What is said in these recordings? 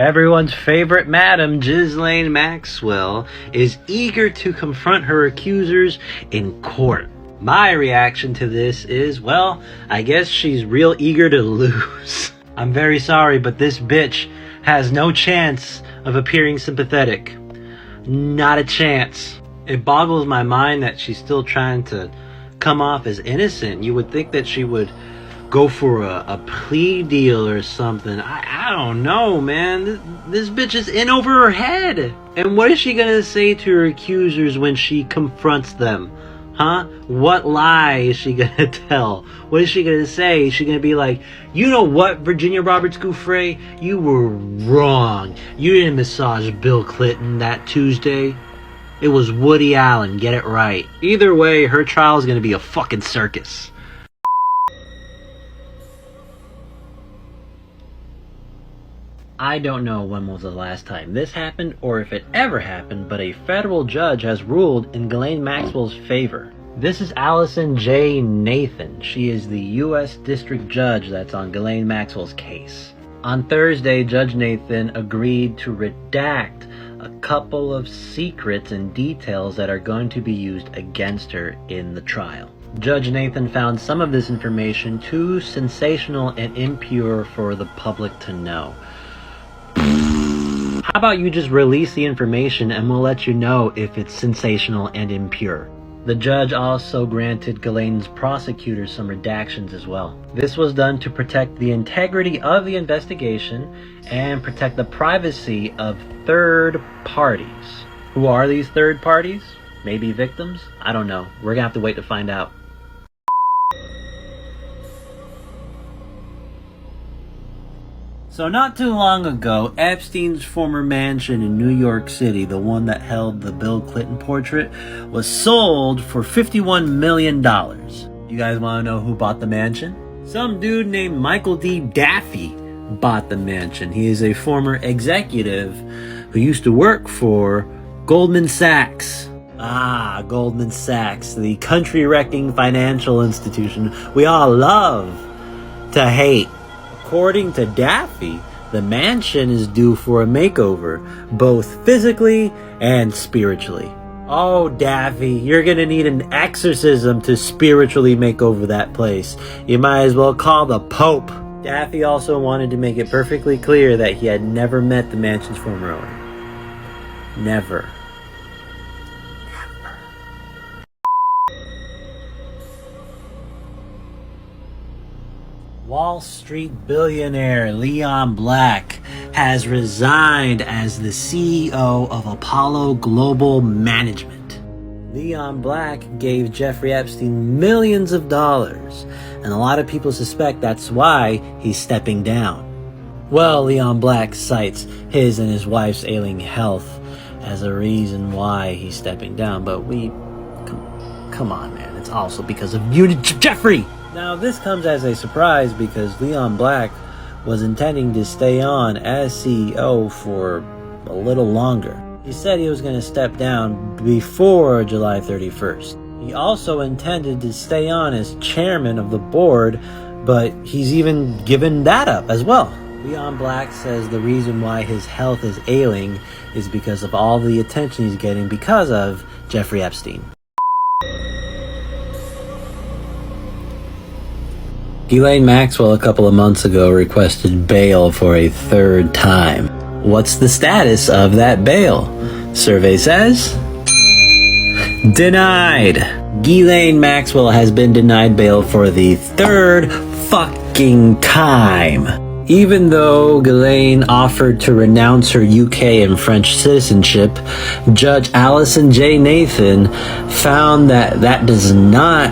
Everyone's favorite madam, Ghislaine Maxwell, is eager to confront her accusers in court. My reaction to this is, well, I guess she's real eager to lose. I'm very sorry, but this bitch has no chance of appearing sympathetic. Not a chance. It boggles my mind that she's still trying to come off as innocent. You would think that she would go for a plea deal or something. I don't know, man. This bitch is in over her head. And what is she gonna say to her accusers when she confronts them? Huh? What lie is she gonna tell? What is she gonna say? Is she gonna be like, you know what, Virginia Roberts Gouffre? You were wrong. You didn't massage Bill Clinton that Tuesday. It was Woody Allen. Get it right. Either way, her trial is gonna be a fucking circus. I don't know when was the last time this happened or if it ever happened, but a federal judge has ruled in Ghislaine Maxwell's favor. This is Allison J. Nathan. She is the U.S. District Judge that's on Ghislaine Maxwell's case. On Thursday, Judge Nathan agreed to redact a couple of secrets and details that are going to be used against her in the trial. Judge Nathan found some of this information too sensational and impure for the public to know. How about you just release the information and we'll let you know if it's sensational and impure. The judge also granted Ghislaine's prosecutors some redactions as well. This was done to protect the integrity of the investigation and protect the privacy of third parties. Who are these third parties? Maybe victims? I don't know. We're gonna have to wait to find out. So not too long ago, Epstein's former mansion in New York City, the one that held the Bill Clinton portrait, was sold for $51 million. You guys want to know who bought the mansion? Some dude named Michael D. Daffy bought the mansion. He is a former executive who used to work for Goldman Sachs. Ah, Goldman Sachs, the country-wrecking financial institution we all love to hate. According to Daffy, the mansion is due for a makeover, both physically and spiritually. Oh, Daffy, you're gonna need an exorcism to spiritually make over that place. You might as well call the Pope. Daffy also wanted to make it perfectly clear that he had never met the mansion's former owner. Never. Wall Street billionaire Leon Black has resigned as the CEO of Apollo Global Management. Leon Black gave Jeffrey Epstein millions of dollars, and a lot of people suspect that's why he's stepping down. Well, Leon Black cites his and his wife's ailing health as a reason why he's stepping down, but come on, man, it's also because of you, Jeffrey! Now, this comes as a surprise because Leon Black was intending to stay on as CEO for a little longer. He said he was going to step down before July 31st. He also intended to stay on as chairman of the board, but he's even given that up as well. Leon Black says the reason why his health is ailing is because of all the attention he's getting because of Jeffrey Epstein. Ghislaine Maxwell a couple of months ago requested bail for a third time. What's the status of that bail? Survey says denied. Ghislaine Maxwell has been denied bail for the third fucking time. Even though Ghislaine offered to renounce her UK and French citizenship, Judge Allison J. Nathan found that does not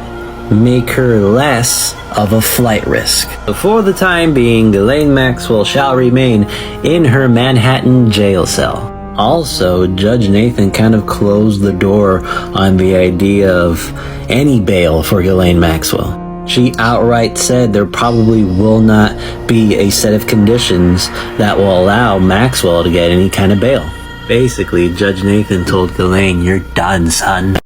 make her less of a flight risk. For the time being, Ghislaine Maxwell shall remain in her Manhattan jail cell. Also, Judge Nathan kind of closed the door on the idea of any bail for Ghislaine Maxwell. She outright said there probably will not be a set of conditions that will allow Maxwell to get any kind of bail. Basically, Judge Nathan told Ghislaine, "You're done, son."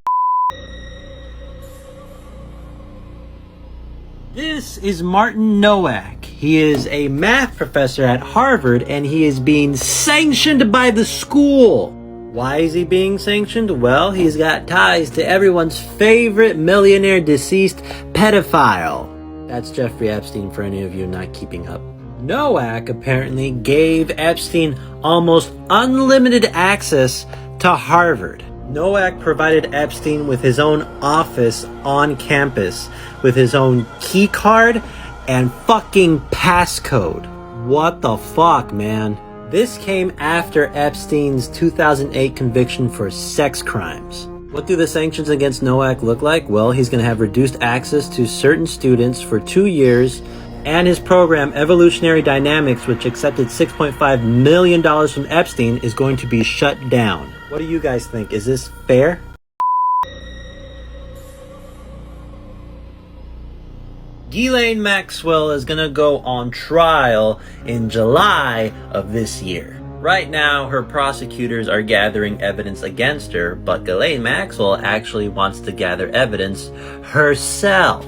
This is Martin Nowak. He is a math professor at Harvard, and he is being sanctioned by the school. Why is he being sanctioned? Well, he's got ties to everyone's favorite millionaire deceased pedophile. That's Jeffrey Epstein, for any of you not keeping up. Nowak apparently gave Epstein almost unlimited access to Harvard. Nowak provided Epstein with his own office on campus, with his own key card and fucking passcode. What the fuck, man? This came after Epstein's 2008 conviction for sex crimes. What do the sanctions against Nowak look like? Well, he's going to have reduced access to certain students for 2 years, and his program, Evolutionary Dynamics, which accepted $6.5 million from Epstein, is going to be shut down. What do you guys think? Is this fair? Ghislaine Maxwell is gonna go on trial in July of this year. Right now, her prosecutors are gathering evidence against her, but Ghislaine Maxwell actually wants to gather evidence herself.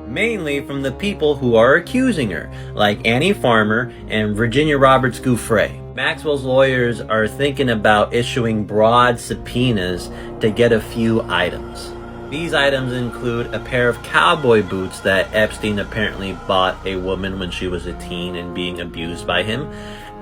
Mainly from the people who are accusing her, like Annie Farmer and Virginia Roberts Giuffre. Maxwell's lawyers are thinking about issuing broad subpoenas to get a few items. These items include a pair of cowboy boots that Epstein apparently bought a woman when she was a teen and being abused by him.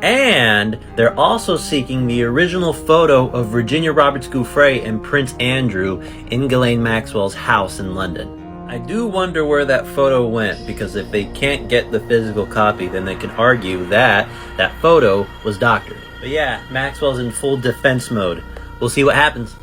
And they're also seeking the original photo of Virginia Roberts Giuffre and Prince Andrew in Ghislaine Maxwell's house in London. I do wonder where that photo went, because if they can't get the physical copy, then they can argue that that photo was doctored. But yeah, Maxwell's in full defense mode. We'll see what happens.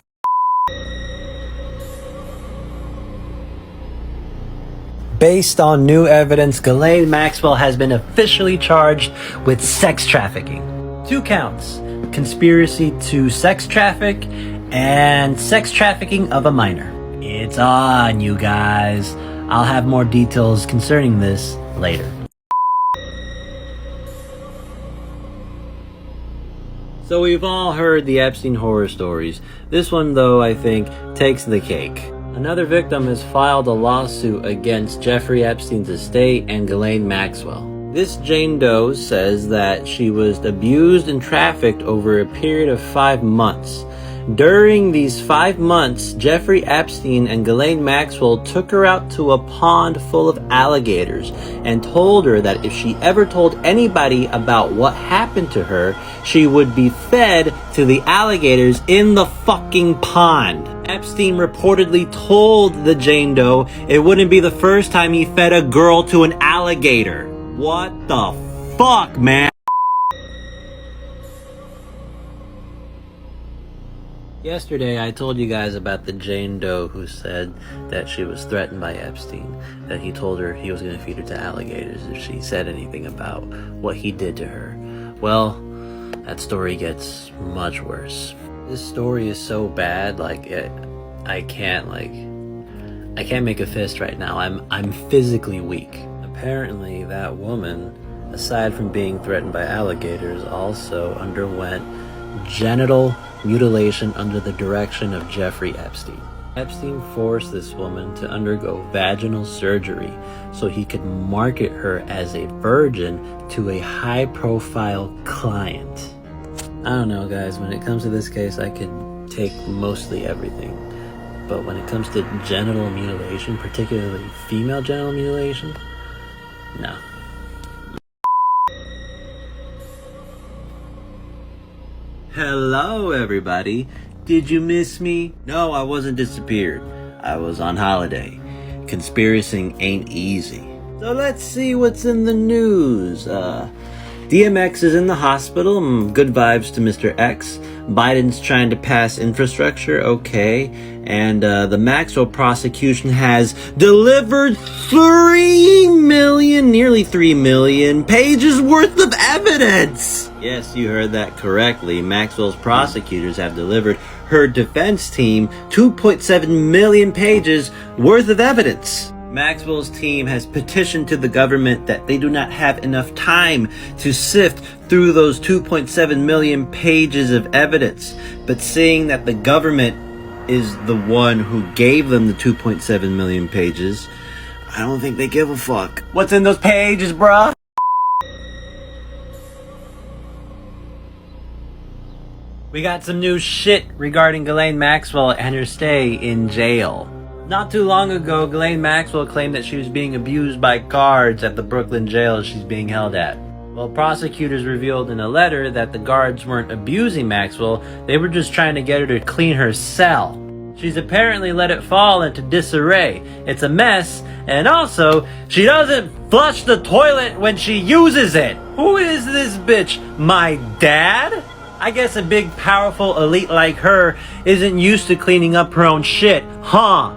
Based on new evidence, Ghislaine Maxwell has been officially charged with sex trafficking. 2 counts: conspiracy to sex traffic and sex trafficking of a minor. It's on, you guys. I'll have more details concerning this later. So we've all heard the Epstein horror stories. This one, though, I think takes the cake. Another victim has filed a lawsuit against Jeffrey Epstein's estate and Ghislaine Maxwell. This Jane Doe says that she was abused and trafficked over a period of 5 months. During these 5 months, Jeffrey Epstein and Ghislaine Maxwell took her out to a pond full of alligators and told her that if she ever told anybody about what happened to her, she would be fed to the alligators in the fucking pond. Epstein reportedly told the Jane Doe it wouldn't be the first time he fed a girl to an alligator. What the fuck, man? Yesterday, I told you guys about the Jane Doe who said that she was threatened by Epstein, that he told her he was going to feed her to alligators if she said anything about what he did to her. Well, that story gets much worse. This story is so bad, I can't make a fist right now. I'm physically weak. Apparently, that woman, aside from being threatened by alligators, also underwent genital mutilation under the direction of Jeffrey Epstein. Epstein forced this woman to undergo vaginal surgery so he could market her as a virgin to a high-profile client. I don't know, guys. When it comes to this case, I could take mostly everything. But when it comes to genital mutilation, particularly female genital mutilation, no. Hello, everybody. Did you miss me? No, I wasn't disappeared. I was on holiday. Conspiracing ain't easy. So let's see what's in the news. DMX is in the hospital. Good vibes to Mr. X. Biden's trying to pass infrastructure. Okay. And the Maxwell prosecution has delivered 3 million, nearly 3 million pages worth of evidence. Yes, you heard that correctly. Maxwell's prosecutors have delivered her defense team 2.7 million pages worth of evidence. Maxwell's team has petitioned to the government that they do not have enough time to sift through those 2.7 million pages of evidence. But seeing that the government is the one who gave them the 2.7 million pages, I don't think they give a fuck. What's in those pages, bruh? We got some new shit regarding Ghislaine Maxwell and her stay in jail. Not too long ago, Ghislaine Maxwell claimed that she was being abused by guards at the Brooklyn jail she's being held at. Well, prosecutors revealed in a letter that the guards weren't abusing Maxwell, they were just trying to get her to clean her cell. She's apparently let it fall into disarray. It's a mess, and also, she doesn't flush the toilet when she uses it. Who is this bitch? My dad? I guess a big, powerful elite like her isn't used to cleaning up her own shit, huh?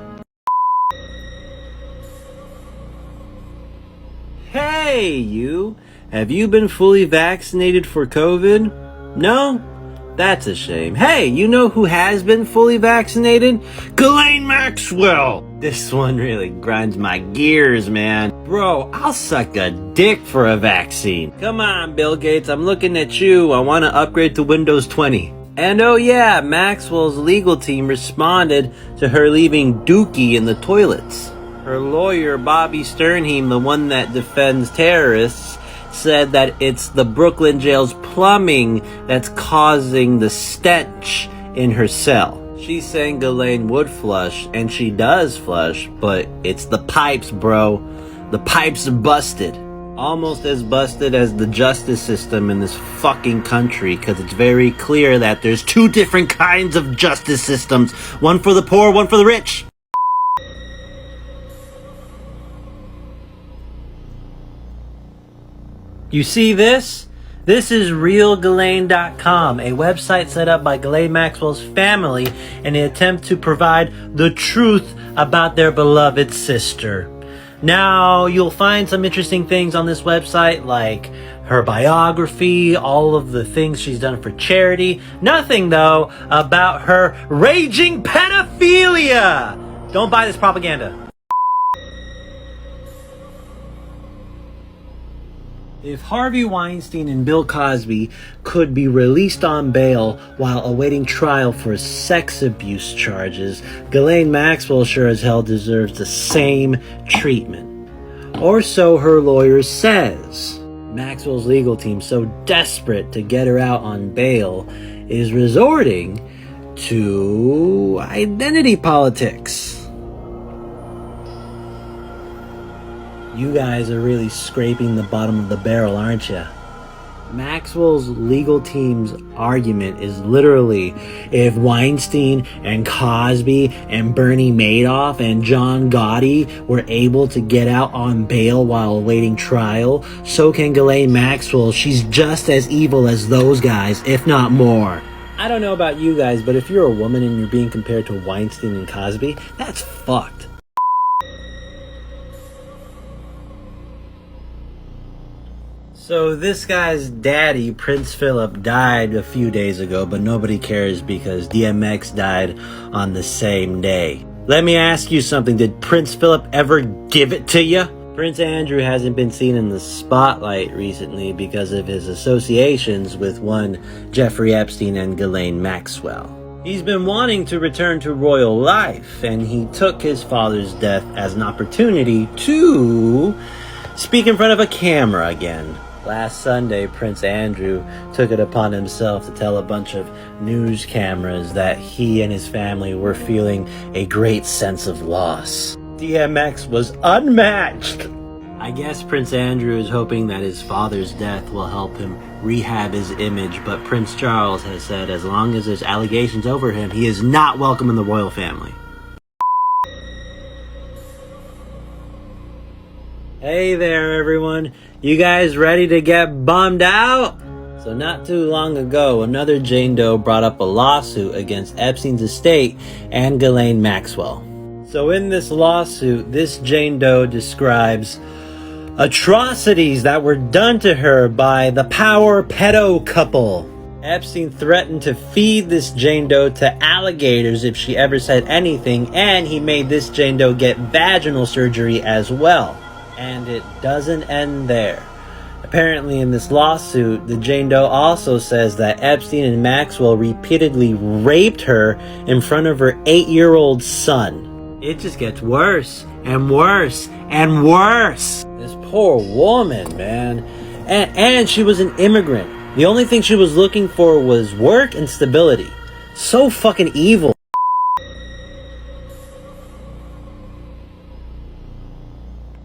Hey, you! Have you been fully vaccinated for COVID? No? That's a shame. Hey, you know who has been fully vaccinated? Ghislaine Maxwell! This one really grinds my gears, man. Bro, I'll suck a dick for a vaccine. Come on, Bill Gates, I'm looking at you. I want to upgrade to Windows 20. And oh yeah, Maxwell's legal team responded to her leaving Dookie in the toilets. Her lawyer, Bobby Sternheim, the one that defends terrorists, said that it's the Brooklyn jail's plumbing that's causing the stench in her cell. She's saying Ghislaine would flush, and she does flush, but it's the pipes, bro. The pipes are busted. Almost as busted as the justice system in this fucking country, because it's very clear that there's two different kinds of justice systems. One for the poor, one for the rich. You see this? This is realghislaine.com, a website set up by Ghislaine Maxwell's family in an attempt to provide the truth about their beloved sister. Now, you'll find some interesting things on this website, like her biography, all of the things she's done for charity. Nothing, though, about her raging pedophilia! Don't buy this propaganda. If Harvey Weinstein and Bill Cosby could be released on bail while awaiting trial for sex abuse charges, Ghislaine Maxwell sure as hell deserves the same treatment. Or so her lawyer says. Maxwell's legal team, so desperate to get her out on bail, is resorting to identity politics. You guys are really scraping the bottom of the barrel, aren't you? Maxwell's legal team's argument is literally, if Weinstein and Cosby and Bernie Madoff and John Gotti were able to get out on bail while awaiting trial, so can Ghislaine Maxwell. She's just as evil as those guys, if not more. I don't know about you guys, but if you're a woman and you're being compared to Weinstein and Cosby, that's fucked. So this guy's daddy, Prince Philip, died a few days ago, but nobody cares because DMX died on the same day. Let me ask you something. Did Prince Philip ever give it to you? Prince Andrew hasn't been seen in the spotlight recently because of his associations with one Jeffrey Epstein and Ghislaine Maxwell. He's been wanting to return to royal life, and he took his father's death as an opportunity to speak in front of a camera again. Last Sunday, Prince Andrew took it upon himself to tell a bunch of news cameras that he and his family were feeling a great sense of loss. DMX was unmatched. I guess Prince Andrew is hoping that his father's death will help him rehab his image, but Prince Charles has said as long as there's allegations over him, he is not welcome in the royal family. Hey there, everyone. You guys ready to get bummed out? So not too long ago, another Jane Doe brought up a lawsuit against Epstein's estate and Ghislaine Maxwell. So in this lawsuit, this Jane Doe describes atrocities that were done to her by the power pedo couple. Epstein threatened to feed this Jane Doe to alligators if she ever said anything, and he made this Jane Doe get vaginal surgery as well. And it doesn't end there. Apparently in this lawsuit, the Jane Doe also says that Epstein and Maxwell repeatedly raped her in front of her 8-year-old son. It just gets worse and worse and worse. This poor woman, man. And she was an immigrant. The only thing she was looking for was work and stability. So fucking evil.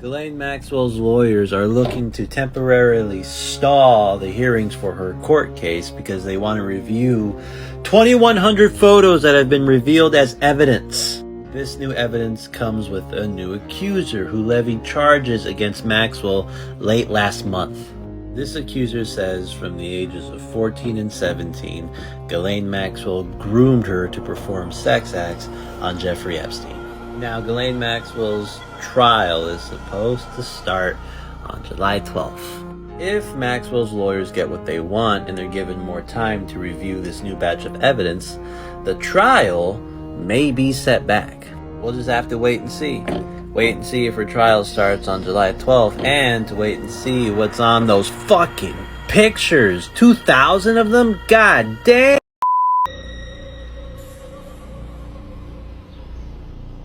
Ghislaine Maxwell's lawyers are looking to temporarily stall the hearings for her court case because they want to review 2,100 photos that have been revealed as evidence. This new evidence comes with a new accuser who levied charges against Maxwell late last month. This accuser says from the ages of 14 and 17, Ghislaine Maxwell groomed her to perform sex acts on Jeffrey Epstein. Now, Ghislaine Maxwell's trial is supposed to start on July 12th. If Maxwell's lawyers get what they want and they're given more time to review this new batch of evidence, the trial may be set back. We'll just have to wait and see. Wait and see if her trial starts on July 12th, and to wait and see what's on those fucking pictures. 2,000 of them? God damn!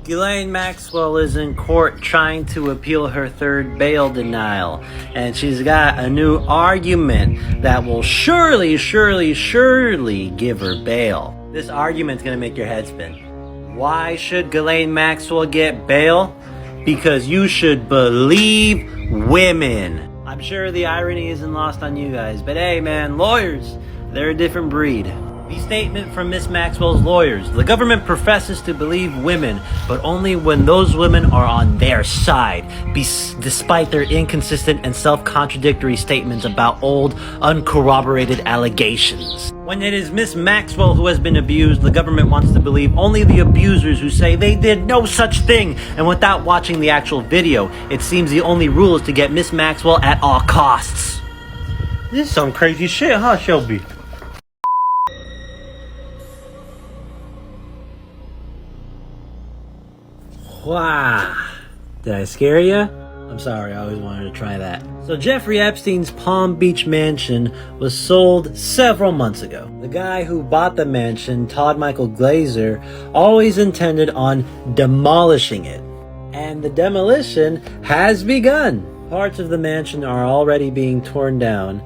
Ghislaine Maxwell is in court trying to appeal her third bail denial, and she's got a new argument that will surely give her bail. This argument's gonna make your head spin. Why should Ghislaine Maxwell get bail? Because you should believe women. I'm sure the irony isn't lost on you guys, but hey man, lawyers, they're a different breed. The statement from Miss Maxwell's lawyers: the government professes to believe women, but only when those women are on their side, despite their inconsistent and self-contradictory statements about old, uncorroborated allegations. When it is Miss Maxwell who has been abused, the government wants to believe only the abusers who say they did no such thing, and without watching the actual video, it seems the only rule is to get Miss Maxwell at all costs. This is some crazy shit, huh, Shelby? Wow. Did I scare you? I'm sorry, I always wanted to try that. So Jeffrey Epstein's Palm Beach mansion was sold several months ago. The guy who bought the mansion, Todd Michael Glazer, always intended on demolishing it. And the demolition has begun. Parts of the mansion are already being torn down,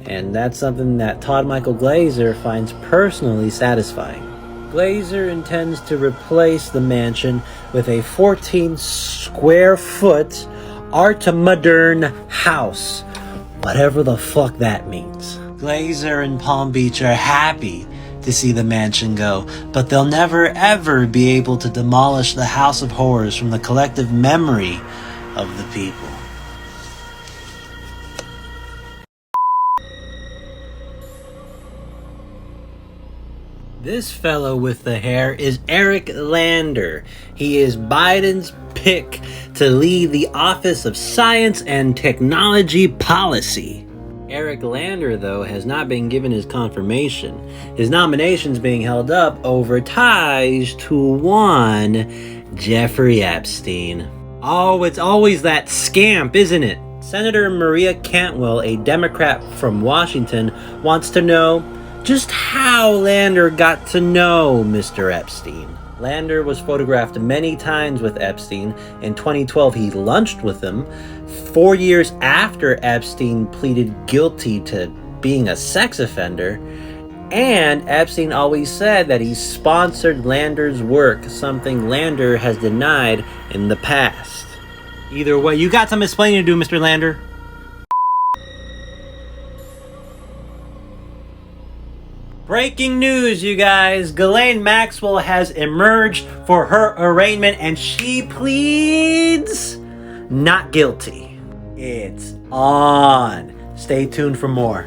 and that's something that Todd Michael Glazer finds personally satisfying. Glazer intends to replace the mansion with a 14 square foot art modern house, whatever the fuck that means. Glazer and Palm Beach are happy to see the mansion go, but they'll never ever be able to demolish the House of Horrors from the collective memory of the people. This fellow with the hair is Eric Lander. He is Biden's pick to lead the Office of Science and Technology Policy. Eric Lander, though, has not been given his confirmation. His nomination's being held up over ties to one Jeffrey Epstein. Oh, it's always that scamp, isn't it? Senator Maria Cantwell, a Democrat from Washington, wants to know just how Lander got to know Mr. Epstein. Lander was photographed many times with Epstein. In 2012, he lunched with him. 4 years after Epstein pleaded guilty to being a sex offender. And Epstein always said that he sponsored Lander's work, something Lander has denied in the past. Either way, you got some explaining to do, Mr. Lander. Breaking news, you guys. Ghislaine Maxwell has emerged for her arraignment and she pleads not guilty. It's on. Stay tuned for more.